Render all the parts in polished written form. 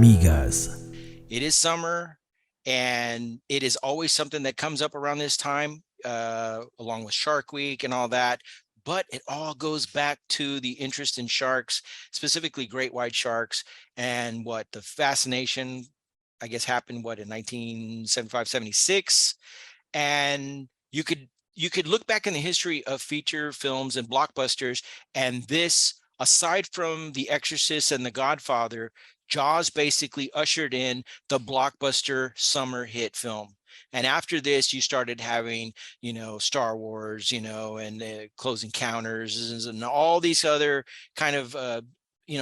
Migas. It is summer, and it is always something that comes up around this time, along with Shark Week and all that. But it all goes back to the interest in sharks, specifically great white sharks, and what the fascination, I guess, happened in 1975, 76. And you could look back in the history of feature films and blockbusters, and this, aside from The Exorcist and The Godfather, Jaws basically ushered in the blockbuster summer hit film. And after this, you started having, Star Wars, and Close Encounters and all these other kind of,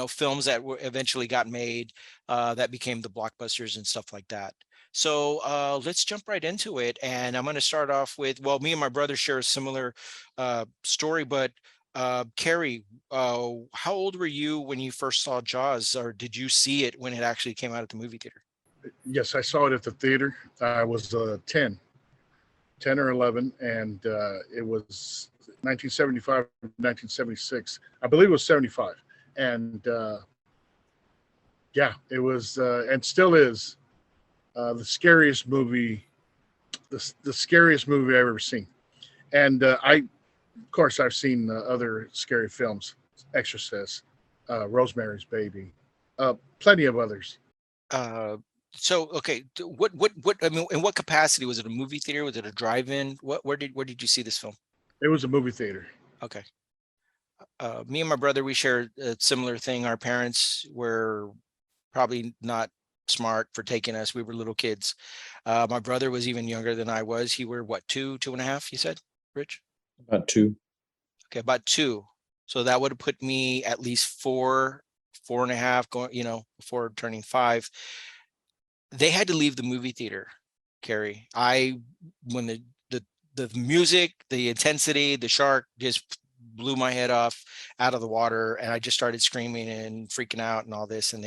films that were eventually got made, that became the blockbusters and stuff like that. So let's jump right into it. And I'm going to start off with, well, me and my brother share a similar story, but Cary, how old were you when you first saw Jaws, or did you see it when it actually came out at the movie theater? Yes, I saw it at the theater. I was 10 or 11, and it was 1975, 1976. I believe it was 75. And yeah, it was, and still is, the scariest movie, the scariest movie I've ever seen. And of course, I've seen other scary films, Exorcist, Rosemary's Baby, plenty of others. Uh, so okay, what I mean, in what capacity was it? A movie theater? Was it a drive-in? Where did you see this film? It was a movie theater. Okay. Me and my brother, we share a similar thing. Our parents were probably not smart for taking us. We were little kids. My brother was even younger than I was. He were what, two and a half, you said, Rich? About two. Okay, about two. So that would have put me at least four and a half, going, before turning five. They had to leave the movie theater, Cary. When the music, the intensity, the shark just blew my head off out of the water, and I just started screaming and freaking out and all this. And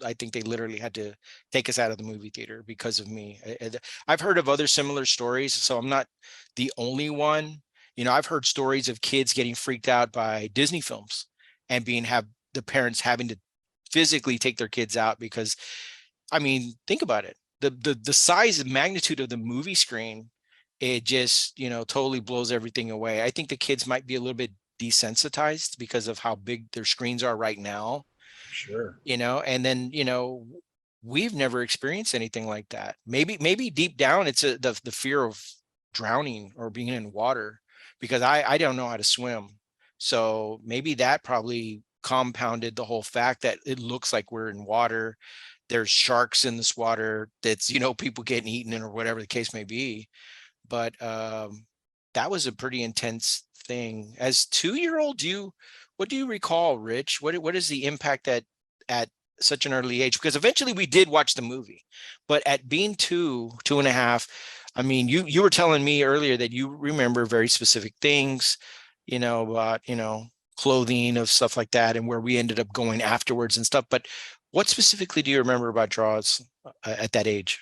I think they literally had to take us out of the movie theater because of me. I've heard of other similar stories, so I'm not the only one. I've heard stories of kids getting freaked out by Disney films and have the parents having to physically take their kids out because, I mean, think about it. The size and magnitude of the movie screen, it just, totally blows everything away. I think the kids might be a little bit desensitized because of how big their screens are right now, Sure. and then, we've never experienced anything like that. Maybe deep down it's the fear of drowning or being in water, because I don't know how to swim. So maybe that probably compounded the whole fact that it looks like we're in water. There's sharks in this water that's, people getting eaten or whatever the case may be. But that was a pretty intense thing. As 2-year old, what do you recall, Rich? What is the impact that at such an early age? Because eventually we did watch the movie, but at being two and a half, I mean, you were telling me earlier that you remember very specific things, about, clothing of stuff like that, and where we ended up going afterwards and stuff. But what specifically do you remember about Draws at that age?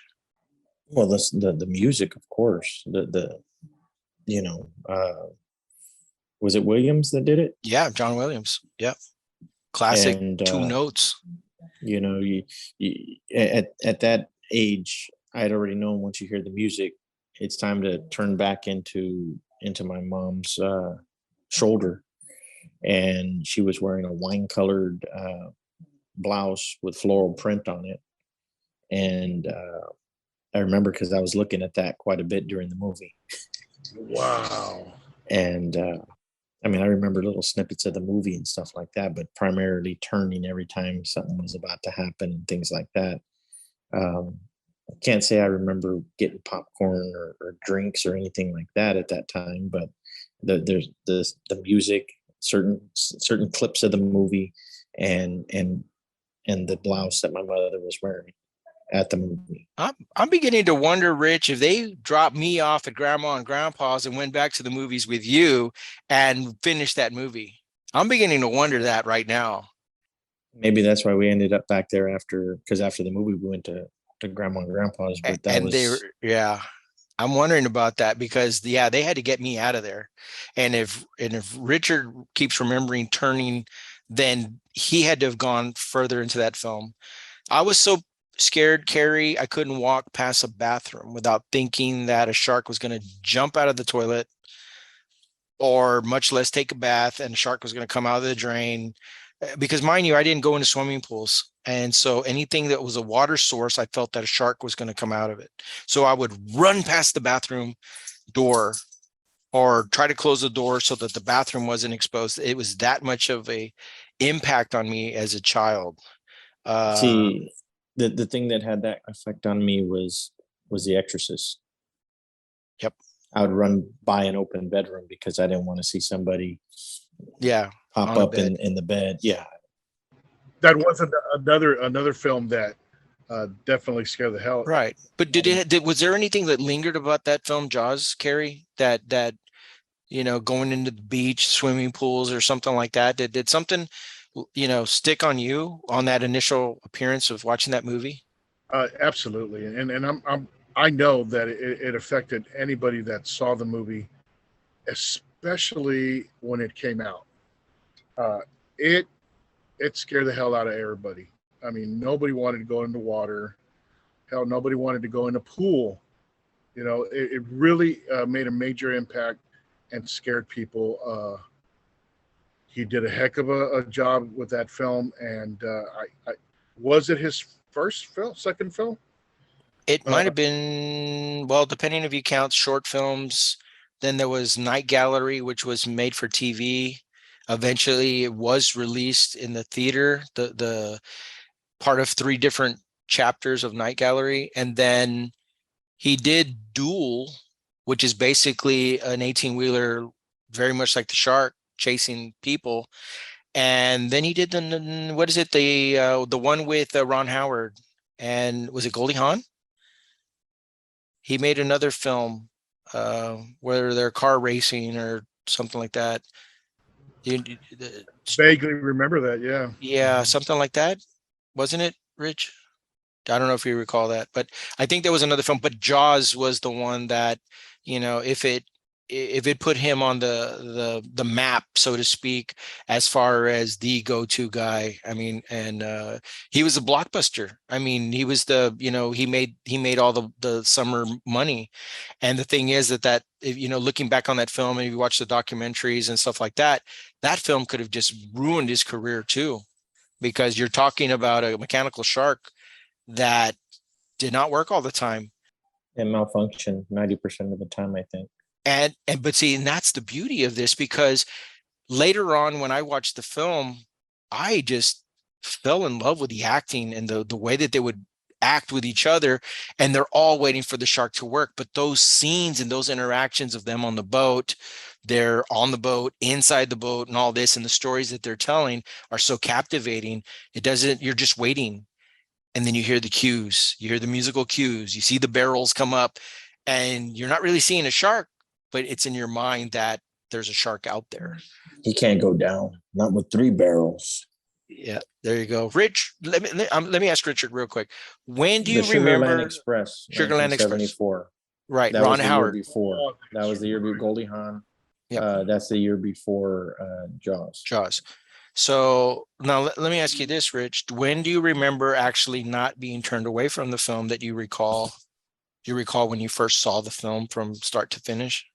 Well, the music, of course. The you know, was it Williams that did it? Yeah, John Williams. Yeah, classic And two notes. you at that age, I had already known once you hear the music, it's time to turn back into my mom's shoulder, and she was wearing a wine colored blouse with floral print on it, and I remember because I was looking at that quite a bit during the movie. Wow. And I mean, I remember little snippets of the movie and stuff like that, but primarily turning every time something was about to happen and things like that. I can't say I remember getting popcorn or drinks or anything like that at that time, but there's the music, certain clips of the movie, and the blouse that my mother was wearing at the movie. I'm beginning to wonder, Rich, if they dropped me off at Grandma and Grandpa's and went back to the movies with you and finished that movie. I'm beginning to wonder that right now. Maybe that's why we ended up back there because after the movie we went to Grandma and Grandpa's, but that And they were, was yeah. I'm wondering about that because, yeah, they had to get me out of there. And if Richard keeps remembering turning, then he had to have gone further into that film. I was so scared, Cary. I couldn't walk past a bathroom without thinking that a shark was going to jump out of the toilet, or much less take a bath and a shark was going to come out of the drain. Because mind you, I didn't go into swimming pools. And so anything that was a water source, I felt that a shark was going to come out of it. So I would run past the bathroom door or try to close the door so that the bathroom wasn't exposed. It was that much of a impact on me as a child. See, the thing that had that effect on me was The Exorcist. Yep. I would run by an open bedroom because I didn't want to see somebody pop up in the bed. Yeah. That was another film that definitely scared the hell. Right. But was there anything that lingered about that film, Jaws, Cary, that going into the beach, swimming pools or something like that? Did something, stick on you on that initial appearance of watching that movie? Absolutely, and I know that it affected anybody that saw the movie, especially when it came out. Uh, it scared the hell out of everybody. I mean, nobody wanted to go in the water. Hell, nobody wanted to go in a pool. It really made a major impact and scared people. He did a heck of a job with that film, and was it his first film, second film? It might have been, well, depending if you count short films. Then there was Night Gallery, which was made for TV. Eventually, it was released in the theater, the part of 3 different chapters of Night Gallery. And then he did Duel, which is basically an 18-wheeler, very much like the shark, chasing people. And then he did what is it? The one with Ron Howard. And was it Goldie Hawn? He made another film where they're car racing or something like that. Vaguely remember that, yeah. Yeah, something like that. Wasn't it, Rich? I don't know if you recall that, but I think there was another film. But Jaws was the one that, if it put him on the map, so to speak, as far as the go-to guy. I mean, and he was a blockbuster. I mean, he was he made all the summer money. And the thing is that if, looking back on that film, and if you watch the documentaries and stuff like that, that film could have just ruined his career too, because you're talking about a mechanical shark that did not work all the time and malfunction 90% of the time, I think. But see, and that's the beauty of this, because later on when I watched the film, I just fell in love with the acting and the way that they would act with each other, and they're all waiting for the shark to work. But those scenes and those interactions of them on the boat, they're on the boat, inside the boat, and all this, and the stories that they're telling are so captivating. You're just waiting. And then you hear the cues, you hear the musical cues, you see the barrels come up, and you're not really seeing a shark, but it's in your mind that there's a shark out there. He can't go down, not with 3 barrels. Yeah, there you go. Rich, let me ask Richard real quick. When do you remember remember Express, Sugarland Express? 1974? Right, that Ron was the Howard. Year before. That was the year before Goldie Hawn. Yep. That's the year before Jaws. Jaws. So now let me ask you this, Rich. When do you remember actually not being turned away from the film that you recall? Do you recall when you first saw the film from start to finish?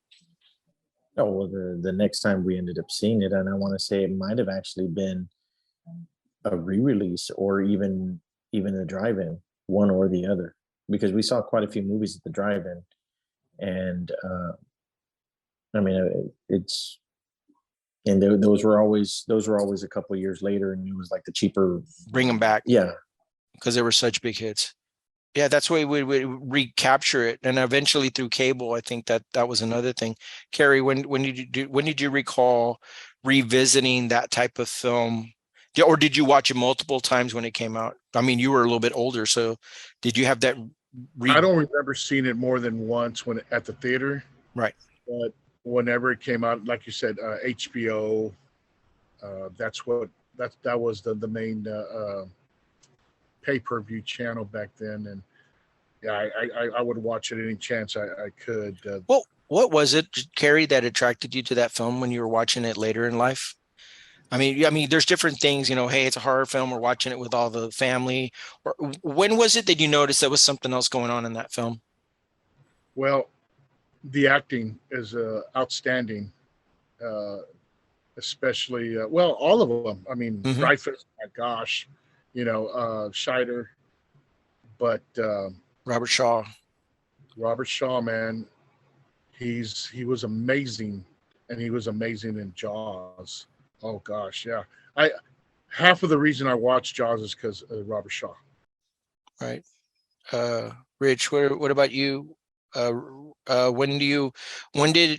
Oh, well, the next time we ended up seeing it, and I want to say it might have actually been a re-release or even a drive-in, one or the other, because we saw quite a few movies at the drive-in, and I mean it's. And those were always a couple of years later, and it was like the cheaper. Bring them back. Yeah. Because they were such big hits. Yeah, that's why we recapture it. And eventually through cable, I think that was another thing. Cary, when did you recall revisiting that type of film? Or did you watch it multiple times when it came out? I mean, you were a little bit older, so did you have that? I don't remember seeing it more than once at the theater. Right. But whenever it came out, like you said, HBO, that was the main pay-per-view channel back then. And yeah, I would watch it any chance I could. Well, what was it, Cary, that attracted you to that film when you were watching it later in life? I mean, there's different things, hey, it's a horror film. We're watching it with all the family. Or when was it that you noticed there was something else going on in that film? Well, the acting is outstanding, uh, especially well, all of them. I mean, Hmm. Dreyfus, my gosh, Scheider, but Robert Shaw. Robert Shaw, man, he was amazing, and he was amazing in Jaws. Oh gosh, yeah. I Half of the reason I watched Jaws is because of Robert Shaw. Right. Uh, Rich, what about you? Uh, when do you, when did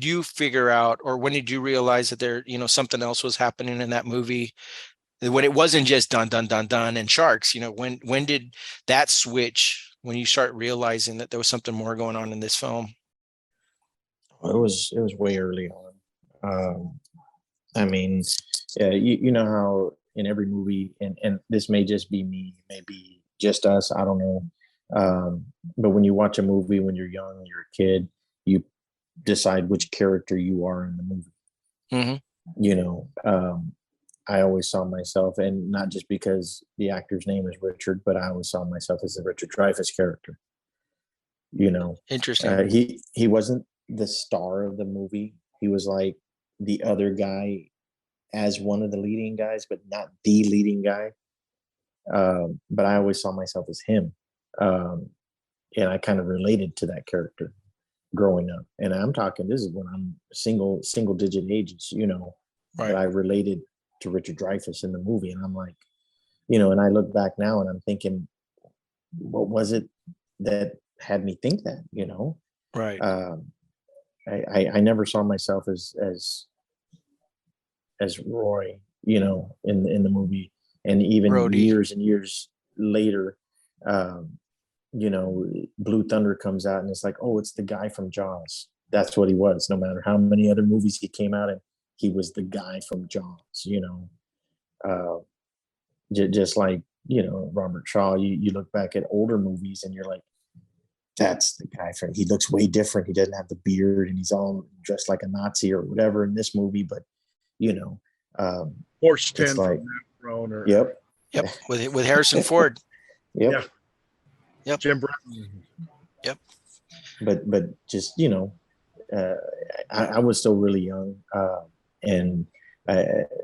you figure out, or when did you realize that something else was happening in that movie? When it wasn't just dun dun dun dun and sharks, when did that switch, when you start realizing that there was something more going on in this film? It was way early on. I mean, you know how in every movie, and this may just be me, maybe just us, I don't know. But when you watch a movie when you're young, you're a kid, you decide which character you are in the movie. Hmm. You know, I always saw myself, and not just because the actor's name is Richard, but I always saw myself as the Richard Dreyfuss character. You know, Interesting. he wasn't the star of the movie. He was like the other guy as one of the leading guys, but not the leading guy. But I always saw myself as him, um, and I kind of related to that character growing up. And I'm talking, this is when I'm single digit ages, that Right. I related to Richard Dreyfuss in the movie, and I'm like, and I look back now and I'm thinking, what was it that had me think that? Right. Um, I never saw myself as Roy, in the movie, and even Brody. years and years later, um, Blue Thunder comes out, and it's like, oh, it's the guy from Jaws. That's what he was. No matter how many other movies he came out in, he was the guy from Jaws. Uh, just like Robert Shaw. You look back at older movies, and you're like, that's the guy from. He looks way different. He doesn't have the beard, and he's all dressed like a Nazi or whatever in this movie. But you know, um, Horse it's 10 from like, that throne, or yep, Yep. With Harrison Ford. yeah, yep. Yep. Jim Brown. Yep. But just uh, I was still really young, and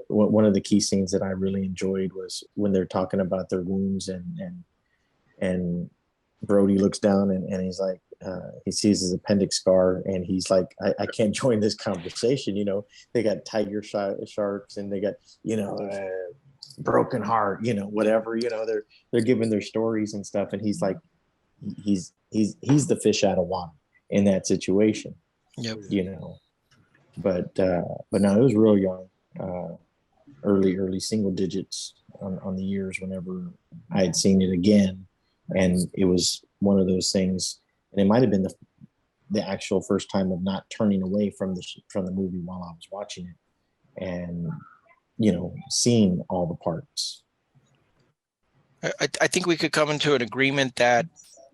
one of the key scenes that I really enjoyed was when they're talking about their wounds, and Brody looks down, and he's like, he sees his appendix scar, and he's like, I can't join this conversation. They got tiger sharks, and they got broken heart, whatever. They're giving their stories and stuff, and he's like, he's the fish out of water in that situation, Yep. you know. But no, it was real young, uh, early single digits on the years whenever I had seen it again, and it was one of those things, and it might have been the actual first time of not turning away from the movie while I was watching it, and seeing all the parts. I think we could come into an agreement that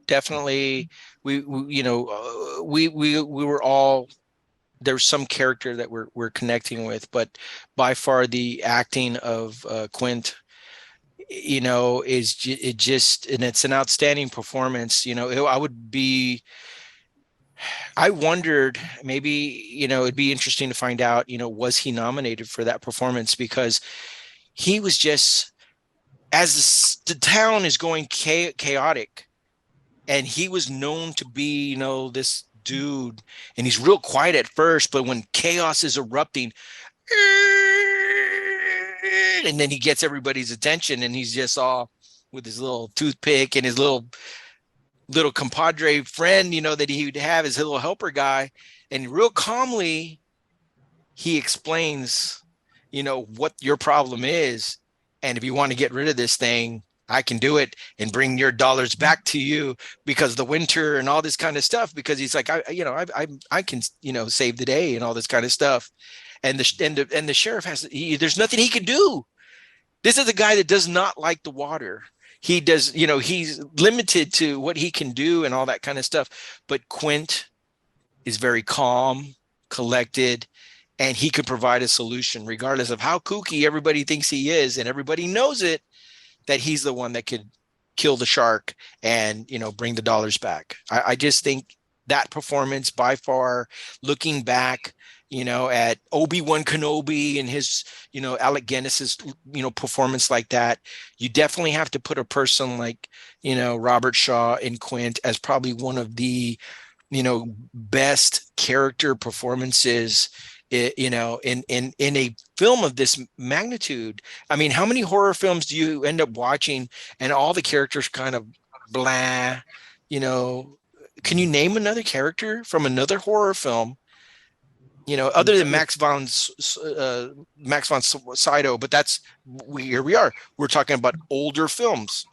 definitely we were all, there's some character that we're connecting with, but by far the acting of Quint, it just, and it's an outstanding performance. I wondered, maybe, it'd be interesting to find out, was he nominated for that performance, because he was just, as the town is going chaotic, and he was known to be, this dude, and he's real quiet at first, but when chaos is erupting, and then he gets everybody's attention, and he's just all with his little toothpick and his little compadre friend, that he would have, his little helper guy, and real calmly he explains, what your problem is, and if you want to get rid of this thing, I can do it and bring your dollars back to you, because the winter and all this kind of stuff, because he's like, I can, save the day and all this kind of stuff. And the sheriff there's nothing he can do. This is a guy that does not like the water. He does, he's limited to what he can do and all that kind of stuff. But Quint is very calm, collected, and he could provide a solution regardless of how kooky everybody thinks he is, and everybody knows it, that he's the one that could kill the shark and, bring the dollars back. I just think that performance by far, looking back, at Obi-Wan Kenobi and his, Alec Guinness's, performance like that, you definitely have to put a person like, Robert Shaw and Quint as probably one of the, best character performances, in a film of this magnitude. I mean, how many horror films do you end up watching and all the characters kind of blah, can you name another character from another horror film, other than Max von Sydow? But here we are. We're talking about older films.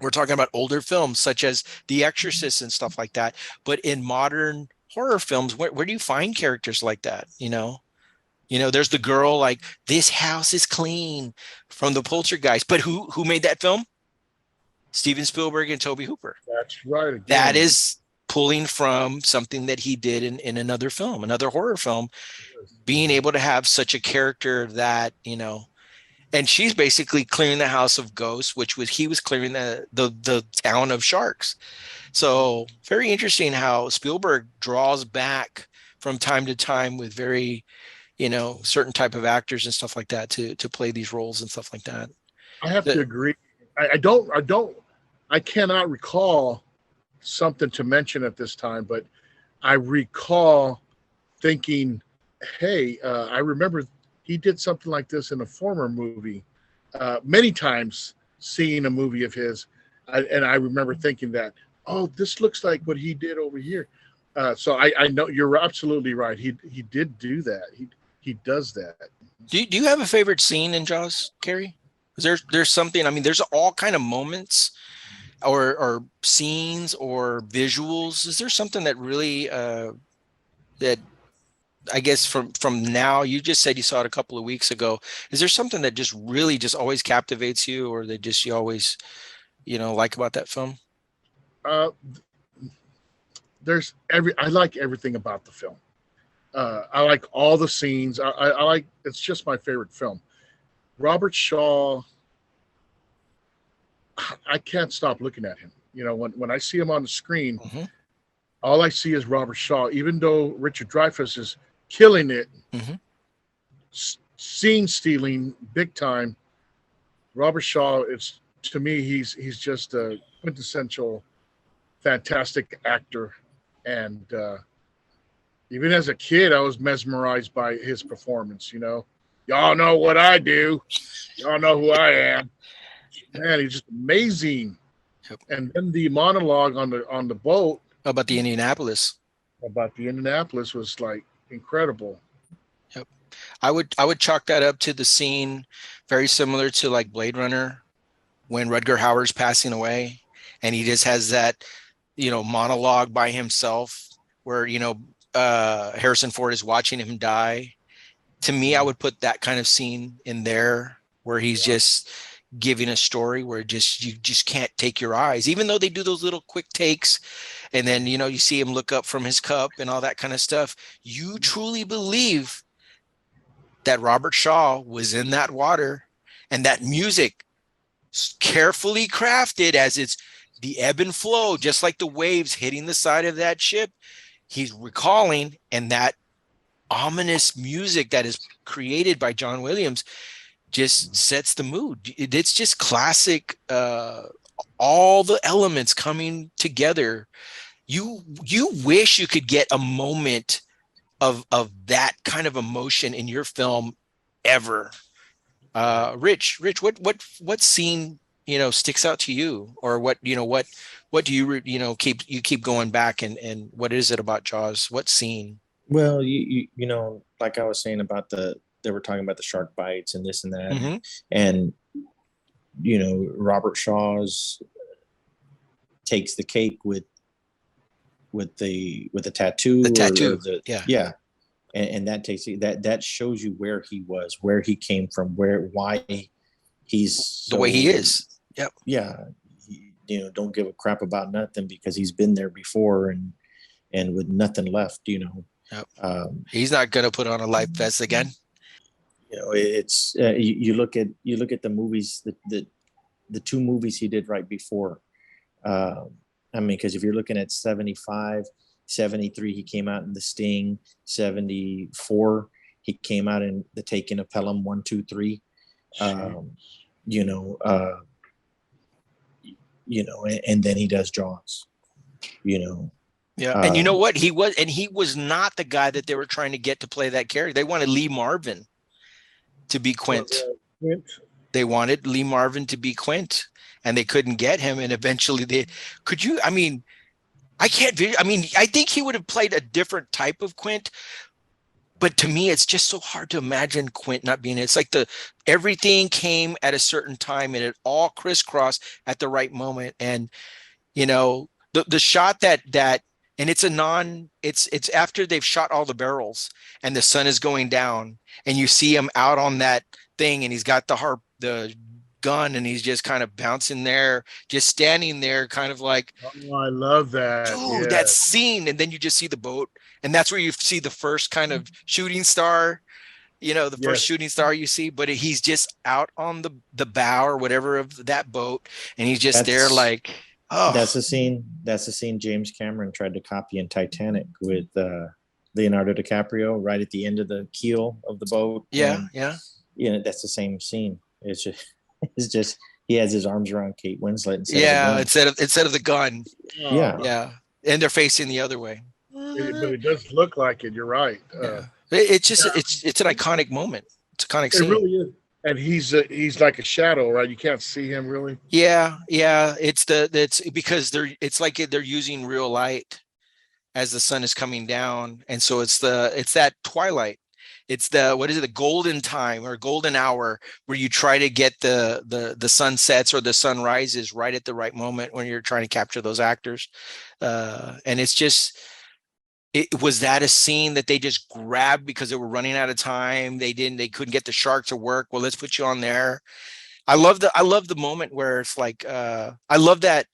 We're talking about older films such as The Exorcist and stuff like that. But in modern horror films, where do you find characters like that? There's the girl like, this house is clean, from the Poltergeist. But who made that film? Steven Spielberg and Tobe Hooper. That's right. Again. That is pulling from something that he did in another film, another horror film, being able to have such a character that, and she's basically clearing the house of ghosts, he was clearing the town of sharks. So very interesting how Spielberg draws back from time to time with very, certain type of actors and stuff like that to play these roles and stuff like that. I have to agree. I cannot recall something to mention at this time, but I recall thinking, hey, I remember he did something like this in a former movie. Many times seeing a movie of his, and I remember thinking that, oh, this looks like what he did over here. So I know you're absolutely right. He did do that. He does that. Do you have a favorite scene in Jaws, Cary? There's something. I mean, there's all kind of moments or scenes or visuals. Is there something that really that I guess from now, you just said you saw it a couple of weeks ago. Is there something that just really just always captivates you, or that just you always, like about that film? I like everything about the film. I like all the scenes. I like, it's just my favorite film. Robert Shaw, I can't stop looking at him. When I see him on the screen, Mm-hmm. all I see is Robert Shaw, even though Richard Dreyfuss is killing it, Mm-hmm. scene stealing big time. Robert Shaw, to me, he's just a quintessential fantastic actor. And even as a kid, I was mesmerized by his performance. Y'all know what I do. Y'all know who I am. Man, he's just amazing. Yep. And then the monologue on the boat About the Indianapolis. Was like incredible. Yep. I would chalk that up to the scene very similar to like Blade Runner, when Rutger Hauer's passing away and he just has that, monologue by himself where, Harrison Ford is watching him die. To me, I would put that kind of scene in there where he's just giving a story where you just can't take your eyes, even though they do those little quick takes. And then, you see him look up from his cup and all that kind of stuff. You truly believe that Robert Shaw was in that water, and that music carefully crafted as it's the ebb and flow, just like the waves hitting the side of that ship. He's recalling, and that ominous music that is created by John Williams just sets the mood. It's just classic, all the elements coming together. You wish you could get a moment of that kind of emotion in your film ever. Rich, what scene, sticks out to you, or what do you keep going back, and what is it about Jaws? What scene? Well, like I was saying about they were talking about the shark bites and this and that. Mm-hmm. And, Robert Shaw's takes the cake with the tattoo. The tattoo. Yeah. And that shows you where he was, where he came from, why he's the way he is. Yep. Yeah. Don't give a crap about nothing because he's been there before and with nothing left, Yep. Um, He's not going to put on a life vest again. it's you look at the movies, the two movies he did right before. I mean, because if you're looking at 75, 73, he came out in The Sting. 74, he came out in The Taking of Pelham 1, 2, 3. You know, and then he does Jaws. Yeah. And you know what? He was not the guy that they were trying to get to play that character. They wanted Lee Marvin to be Quint. They wanted Lee Marvin to be Quint, and they couldn't get him. And eventually I think he would have played a different type of Quint, but to me, it's just so hard to imagine Quint not being it. It's like everything came at a certain time and it all crisscrossed at the right moment. And, the shot that, and it's after they've shot all the barrels and the sun is going down and you see him out on that thing and he's got the gun and he's just kind of bouncing there, just standing there, kind of like, oh, I love that. dude, that scene. And then you just see the boat, and that's where you see the first kind of shooting star, first shooting star you see, but he's just out on the bow or whatever of that boat, and he's just there like, oh. That's the scene James Cameron tried to copy in Titanic with Leonardo DiCaprio right at the end of the keel of the boat. Yeah. That's the same scene. It's just he has his arms around Kate Winslet instead of the gun. Yeah. And they're facing the other way. But it does look like it. You're right. It's an iconic moment. It's an iconic scene. It really is. And he's like a shadow, right? You can't see him really. Yeah. It's because it's like they're using real light as the sun is coming down, and so it's that twilight. It's the golden time or golden hour where you try to get the sunsets or the sunrises right at the right moment when you're trying to capture those actors. And it's just, was that a scene that they just grabbed because they were running out of time? They couldn't get the shark to work. Well, let's put you on there. I love the moment where it's like, I love that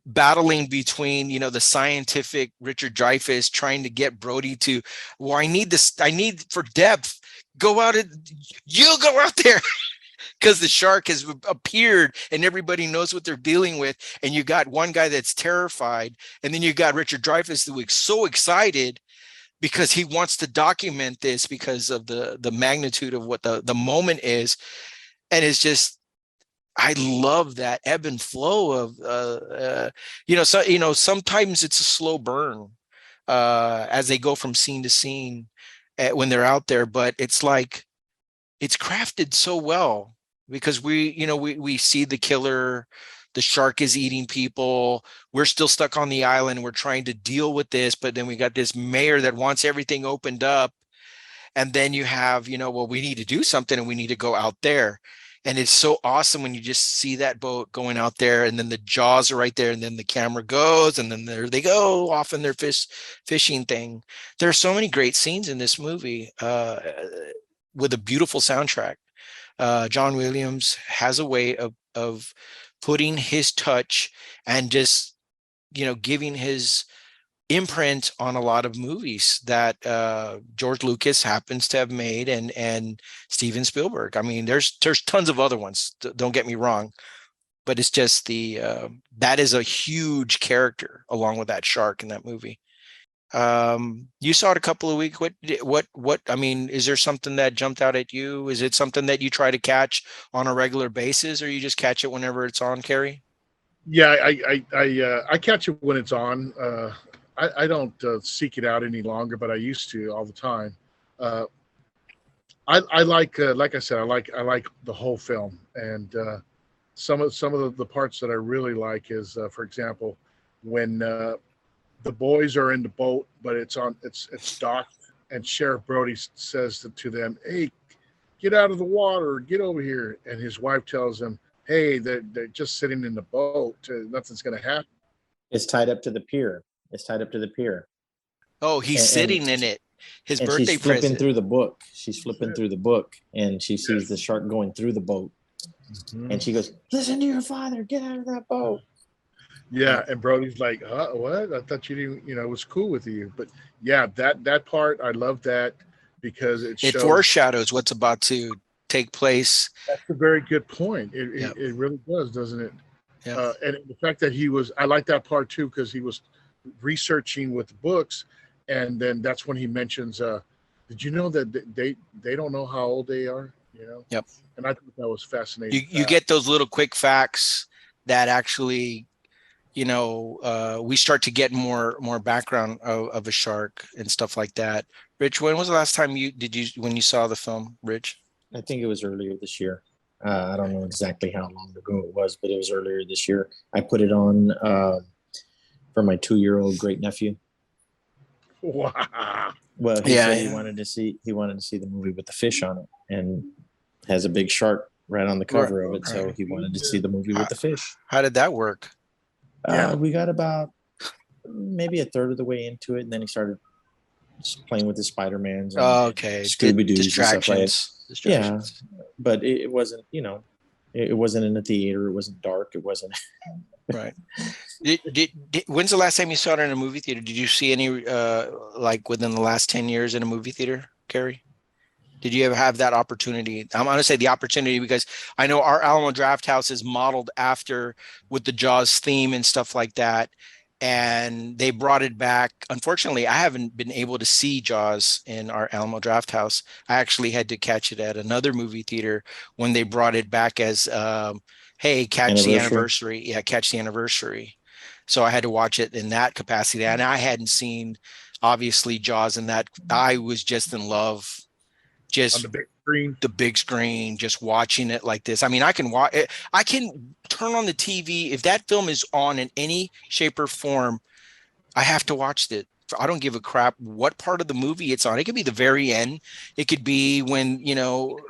battling between the scientific Richard Dreyfuss trying to get Brody to, well, I need for depth, go out there because the shark has appeared and everybody knows what they're dealing with, and you got one guy that's terrified, and then you got Richard Dreyfuss who's so excited because he wants to document this because of the magnitude of what the moment is. And it's just, I love that ebb and flow of, sometimes it's a slow burn as they go from scene to scene when they're out there, but it's like, it's crafted so well because we see the killer, the shark is eating people. We're still stuck on the island. We're trying to deal with this, but then we got this mayor that wants everything opened up. And then you have, well, we need to do something and we need to go out there. And it's so awesome when you just see that boat going out there, and then the jaws are right there, and then the camera goes, and then there they go off in their fishing thing. There are so many great scenes in this movie with a beautiful soundtrack. John Williams has a way of putting his touch and just, giving his imprint on a lot of movies that George Lucas happens to have made, and Steven Spielberg. I mean, there's tons of other ones, don't get me wrong, but it's just that is a huge character along with that shark in that movie. You saw it a couple of weeks. What I mean, is there something that jumped out at you? Is it something that you try to catch on a regular basis, or you just catch it whenever it's on, Cary? Yeah, I catch it when it's on. I don't seek it out any longer, but I used to all the time. I like I said, I like the whole film, and some of the parts that I really like is, for example, when the boys are in the boat, but it's docked, and Sheriff Brody says to them, "Hey, get out of the water, get over here," and his wife tells him, "Hey, they're just sitting in the boat, nothing's going to happen." It's tied up to the pier. Oh, he's sitting in it. His birthday she's flipping present. through the book. She's flipping through the book, and she sees the shark going through the boat. Mm-hmm. And she goes, "Listen to your father. Get out of that boat." Yeah, and Brody's like, what? I thought you didn't, it was cool with you. But yeah, that part, I love that because it It shows. foreshadows what's about to take place. That's a very good point. It Yeah. it, it really does, doesn't it? Yeah. And the fact that I like that part too because he was researching with the books, and then that's when he mentions, did you know that they don't know how old they are? Yep. And I thought that was fascinating. You get those little quick facts that actually, we start to get more background of a shark and stuff like that. Rich, when was the last time when you saw the film, Rich? I think it was earlier this year. I don't know exactly how long ago it was, but it was earlier this year. I put it on for my 2-year-old great nephew. Wow. Well, he said he wanted to see the movie with the fish on it, and has a big shark right on the cover of it. So he wanted to see the movie with the fish. How did that work? We got about maybe a third of the way into it, and then he started just playing with the Spider-Mans and Scooby-Doo's distractions. And stuff like that. Yeah, but it wasn't, it wasn't in the theater. It wasn't dark. It wasn't. Right. When's the last time you saw it in a movie theater? Did you see any like within the last 10 years in a movie theater, Cary? Did you ever have that opportunity? I'm going to say the opportunity because I know our Alamo Draft House is modeled after with the Jaws theme and stuff like that. And they brought it back. Unfortunately, I haven't been able to see Jaws in our Alamo Draft House. I actually had to catch it at another movie theater when they brought it back as, hey, catch the anniversary. Yeah, catch the anniversary. So I had to watch it in that capacity. And I hadn't seen, obviously, Jaws in that. I was just in love. Just on the big screen, just watching it like this. I mean, I can watch it. I can turn on the TV. If that film is on in any shape or form, I have to watch it. I don't give a crap what part of the movie it's on. It could be the very end. It could be when,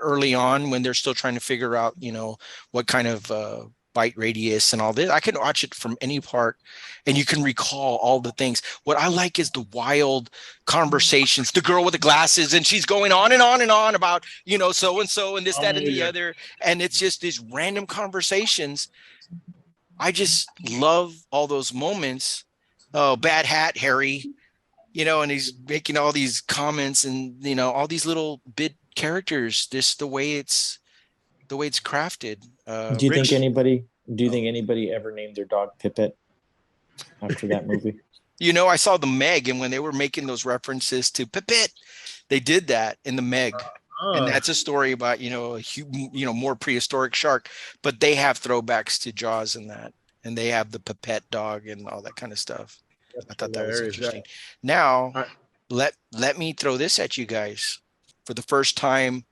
early on when they're still trying to figure out, what kind of bite radius and all this. I can watch it from any part and you can recall all the things. What I like is the wild conversations, the girl with the glasses, and she's going on and on and on about, so-and-so and this, that, and the other. And it's just these random conversations. I just love all those moments. Oh, bad hat, Harry, and he's making all these comments and, all these little bit characters, just the way it's crafted. Do you think anybody ever named their dog Pipette after that movie? I saw the Meg, and when they were making those references to Pipette, they did that in the Meg. And that's a story about, a more prehistoric shark, but they have throwbacks to Jaws in that. And they have the Pipette dog and all that kind of stuff. I thought that was interesting. Now, let me throw this at you guys. For the first time,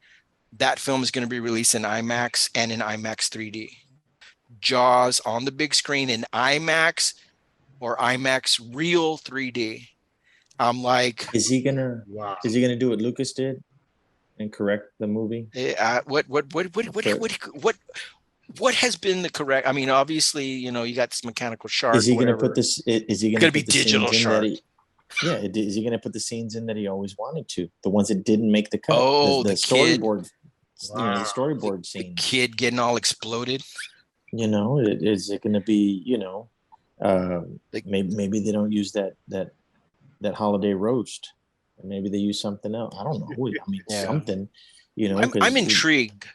that film is going to be released in IMAX and in IMAX 3D. Jaws on the big screen in IMAX or IMAX real 3D. I'm like, is he gonna do what Lucas did and correct the movie? What has been the correct? I mean, obviously, you got this mechanical shark. Is he going to put this? Is he going to be digital shark? Is he going to put the scenes in that he always wanted to? The ones that didn't make the cut. Oh, the storyboard. Wow. The storyboard scene. The kid getting all exploded. Is it going to be? Maybe they don't use that holiday roast. Maybe they use something else. I don't know. I mean, something. I'm intrigued.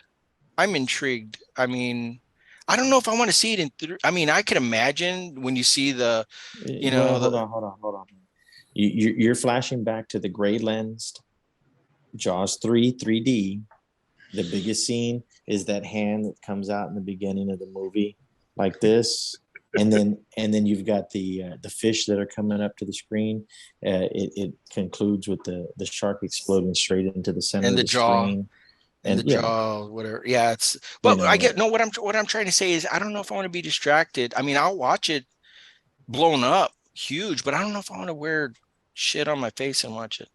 I'm intrigued. I mean, I don't know if I want to see it in. I mean, I can imagine when you see the. Hold on. You're flashing back to the gray lensed Jaws 3D. The biggest scene is that hand that comes out in the beginning of the movie, like this, and then you've got the fish that are coming up to the screen. It concludes with the shark exploding straight into the center of the screen. And the jaw, whatever. Yeah, it's. But I get what I'm trying to say is I don't know if I want to be distracted. I mean, I'll watch it blown up, huge, but I don't know if I want to wear shit on my face and watch it.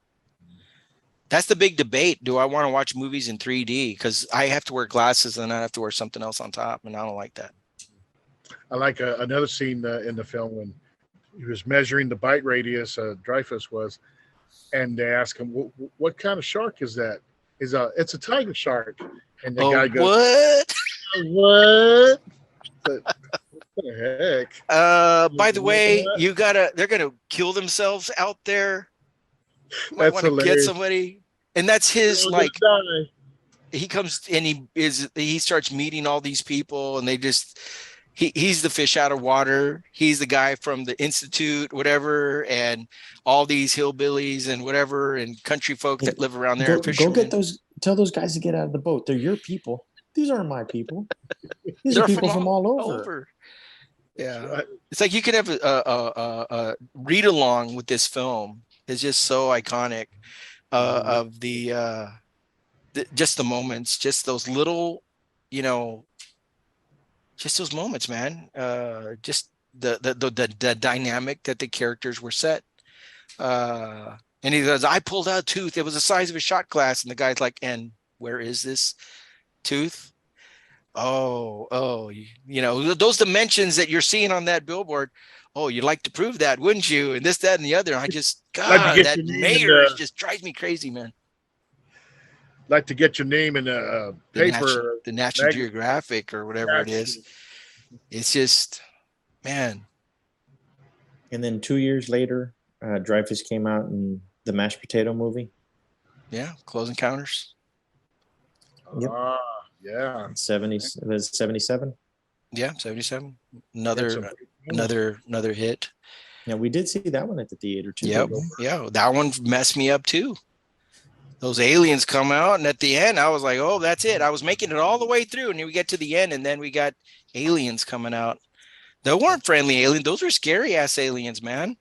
That's the big debate. Do I want to watch movies in 3D? Because I have to wear glasses and I have to wear something else on top, and I don't like that. I like another scene in the film when he was measuring the bite radius. Dreyfus was, and they ask him, "What kind of shark is that?" It's a tiger shark, and the guy goes, "What? What?" What the heck? By the way, That? they're gonna kill themselves out there. You might That's want to get hilarious. somebody. And that's They're his all like gonna die. he comes and he starts meeting all these people and they just he's the fish out of water. He's the guy from the institute, whatever, and all these hillbillies and whatever and country folk Hey, that live around there, go get fishermen. those. Tell those guys to get out of the boat. They're your people. These aren't my people. These are They're people from from all all over. over. Yeah. Right. It's like you could have a read along with this film. It's just so iconic of just the moments, just those little, you know, just those moments, man. Just the dynamic that the characters were set. And he goes, I pulled out a tooth. It was the size of a shot glass. And the guy's like, and where is this tooth? Oh, you know, those dimensions that you're seeing on that billboard. Oh, you'd like to prove that, wouldn't you? And this, that, and the other. I just, Like to God, get that your name in mayor is the just drives me crazy, man. like to get your name in a paper The National magazine. Geographic or whatever it is. It's just, man. And then 2 years later, Dreyfus came out in the mashed potato movie. Yeah, Close Encounters. Yep. Yeah. 70, it was 77. Yeah, 77. That's Another hit. Yeah, we did see that one at the theater too. Yep. Yeah, that one messed me up too. Those aliens come out, and at the end, I was like, "Oh, that's it." I was making it all the way through, and then we get to the end, and then we got aliens coming out. They weren't friendly aliens; those were scary ass aliens, man.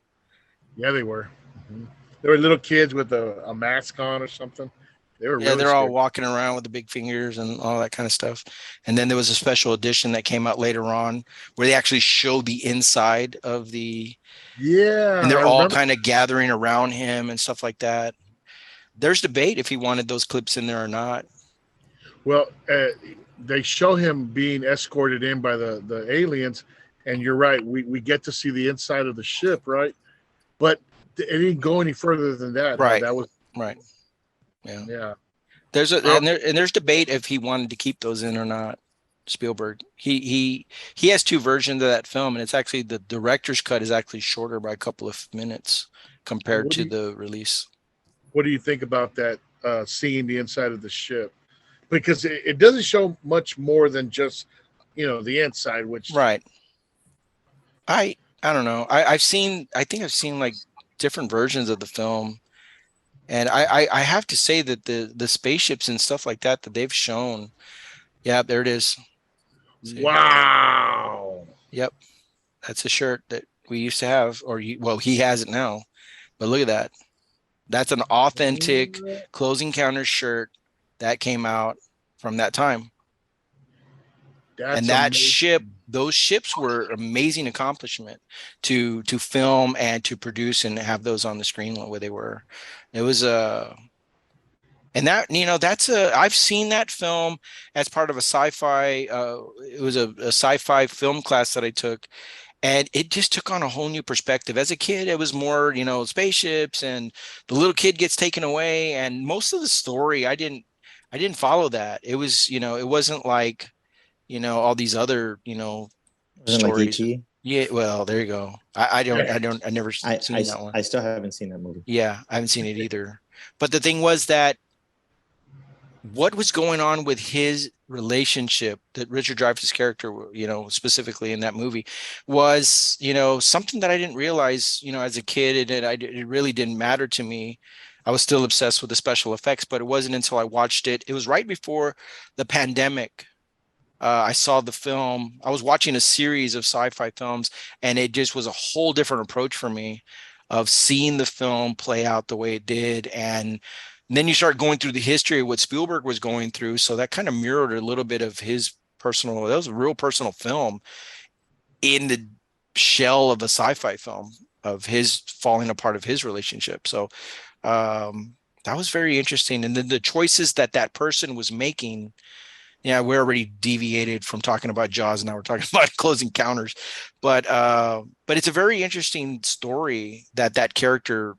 Yeah, they were. Mhm. They were little kids with a mask on or something. They were Yeah, really they're all scary. walking around with the big fingers and all that kind of stuff. And then there was a special edition that came out later on where they actually show the inside of the, Yeah, and I they're all remember. kind of gathering around him and stuff like that. There's debate if he wanted those clips in there or not. Well, they show him being escorted in by the aliens, and you're right. We get to see the inside of the ship, right? But it didn't go any further than that. Huh? Right. That was Right. Yeah. yeah. There's debate if he wanted to keep those in or not. Spielberg. He has two versions of that film, and it's actually the director's cut is actually shorter by a couple of minutes compared to the release. What do you think about that? Seeing the inside of the ship, because it doesn't show much more than just the inside. Which Right. I don't know. I think I've seen like different versions of the film. And I have to say that the spaceships and stuff like that they've shown. Yeah, there it is. See? Wow. Yep. That's a shirt that we used to have, well, he has it now. But look at that. That's an authentic Close Encounters shirt that came out from that time. That's And that amazing. ship, those ships were amazing accomplishment to film and to produce and have those on the screen where they were. It was and that I've seen that film as part of a sci-fi. It was a sci-fi film class that I took, and it just took on a whole new perspective. As a kid, it was more spaceships and the little kid gets taken away, and most of the story I didn't follow that. It was it wasn't like all these other stories. Like ET? Yeah, well, there you go. I never seen that one. I still haven't seen that movie. Yeah, I haven't seen it either. But the thing was that what was going on with his relationship, that Richard Dreyfuss' character, specifically in that movie, was, something that I didn't realize, as a kid, and it really didn't matter to me. I was still obsessed with the special effects, but it wasn't until I watched it. It was right before the pandemic. I saw the film. I was watching a series of sci-fi films, and it just was a whole different approach for me of seeing the film play out the way it did. And then you start going through the history of what Spielberg was going through. So that kind of mirrored a little bit of his that was a real personal film in the shell of a sci-fi film of his falling apart of his relationship. So that was very interesting. And then the choices that person was making. Yeah, we're already deviated from talking about Jaws. Now we're talking about Close Encounters, but it's a very interesting story that character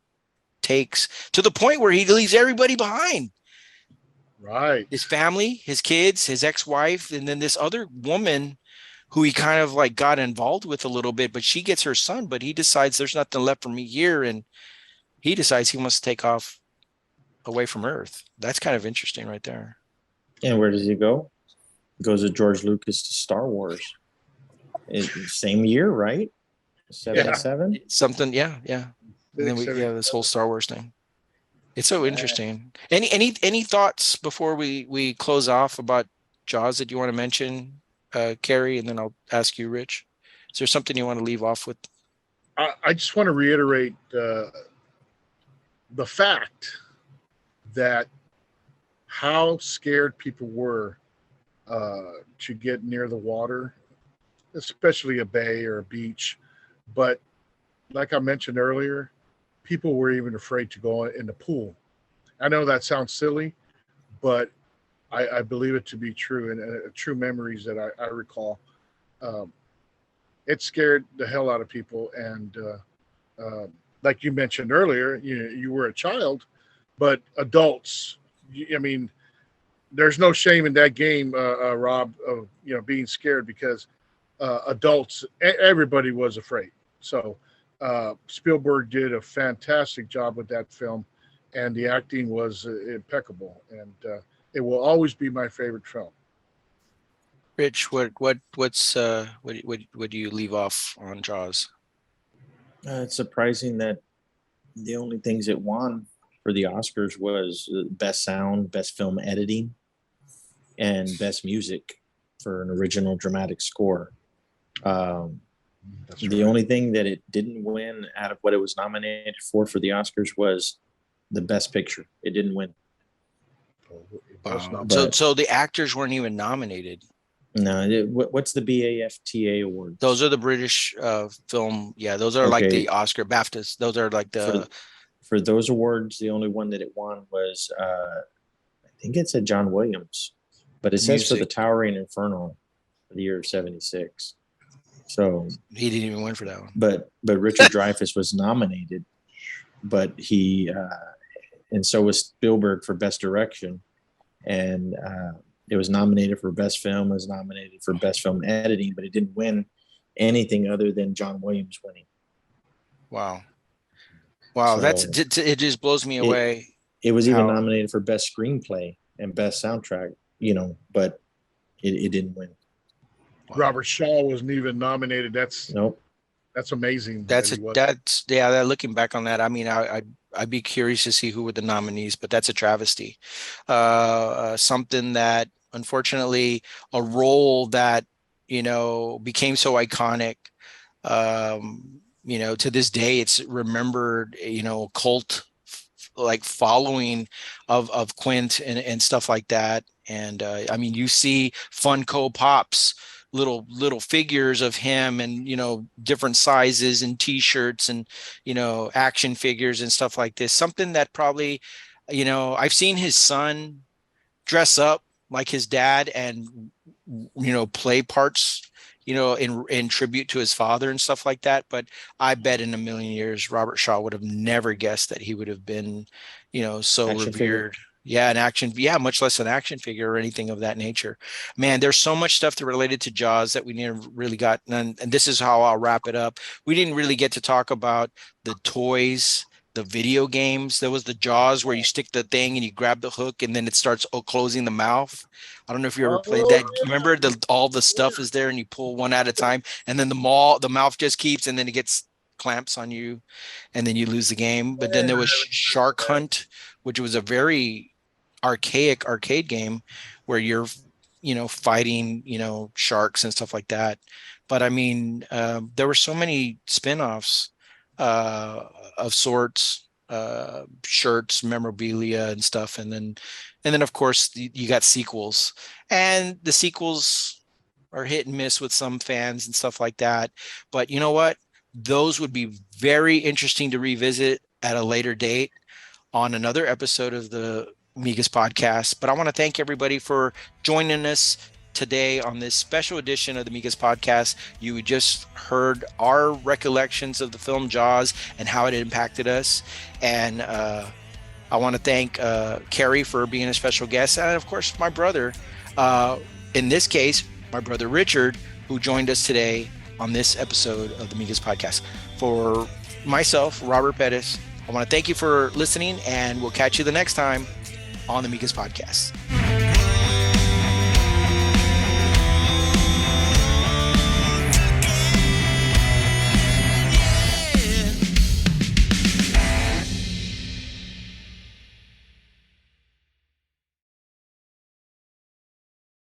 takes to the point where he leaves everybody behind. Right. His family, his kids, his ex-wife, and then this other woman who he kind of like got involved with a little bit, but she gets her son, but he decides there's nothing left for me here. And he decides he wants to take off away from Earth. That's kind of interesting right there. And where does he go? Goes with George Lucas to Star Wars. Same year, right? 77. Something, yeah. And then this whole Star Wars thing. It's so interesting. Any thoughts before we close off about Jaws that you want to mention, Cary, and then I'll ask you, Rich. Is there something you want to leave off with? I just want to reiterate the fact that how scared people were to get near the water, especially a bay or a beach. But like I mentioned earlier, people were even afraid to go in the pool. I know that sounds silly, but I believe it to be true, and true memories that I recall. It scared the hell out of people, and like you mentioned earlier, you were a child, but adults. I mean, there's no shame in that game, Rob, of being scared, because adults, everybody was afraid. So Spielberg did a fantastic job with that film, and the acting was impeccable, and it will always be my favorite film. Rich, what do you leave off on Jaws? It's surprising that the only things it won for the Oscars was best sound, best film editing, and best music for an original dramatic score. The only thing that it didn't win out of what it was nominated for the Oscars was the best picture. It didn't win. So the actors weren't even nominated. No. What's the BAFTA award? Those are the British film. Yeah, those are like the Oscar BAFTAs. Those are like the for those awards. The only one that it won was I think it said John Williams, but it says for the Towering Inferno for the year of '76. So he didn't even win for that one. But Richard Dreyfuss was nominated, but he and so was Spielberg for best direction, and it was nominated for best film, was nominated for best film editing, but it didn't win anything other than John Williams winning. Wow, so it just blows me away. It was even nominated for best screenplay and best soundtrack, but it didn't win. Wow. Robert Shaw wasn't even nominated. That's amazing. Looking back on that, I mean, I'd be curious to see who were the nominees, but that's a travesty. Something that, unfortunately, a role that became so iconic. To this day, it's remembered. Cult like following of Quint and stuff like that. And I mean, you see Funko Pops, little figures of him, and different sizes and T-shirts and action figures and stuff like this. Something that probably I've seen his son dress up like his dad and play parts in tribute to his father and stuff like that. But I bet in a million years Robert Shaw would have never guessed that he would have been so action revered. Figure. Much less an action figure or anything of that nature. Man, there's so much stuff that related to Jaws that we never really got. And this is how I'll wrap it up. We didn't really get to talk about the toys, the video games. There was the Jaws where you stick the thing and you grab the hook and then it starts closing the mouth. I don't know if you ever played that. Remember all the stuff is there and you pull one at a time, and then the mouth just keeps, and then it gets clamps on you and then you lose the game. But then there was Shark Hunt, which was a very archaic arcade game where you're fighting sharks and stuff like that. But I mean, there were so many spin-offs of sorts, shirts, memorabilia and stuff, and then of course you got sequels, and the sequels are hit and miss with some fans and stuff like that. But you know what, those would be very interesting to revisit at a later date on another episode of the Migas podcast. But I want to thank everybody for joining us today on this special edition of the Migas podcast. You just heard our recollections of the film Jaws and how it impacted us. And I want to thank Cary for being a special guest. And of course, my brother, in this case, my brother Richard, who joined us today on this episode of the Migas Podcast. For myself, Robert Pettis, I want to thank you for listening, and we'll catch you the next time on the Migas Podcast.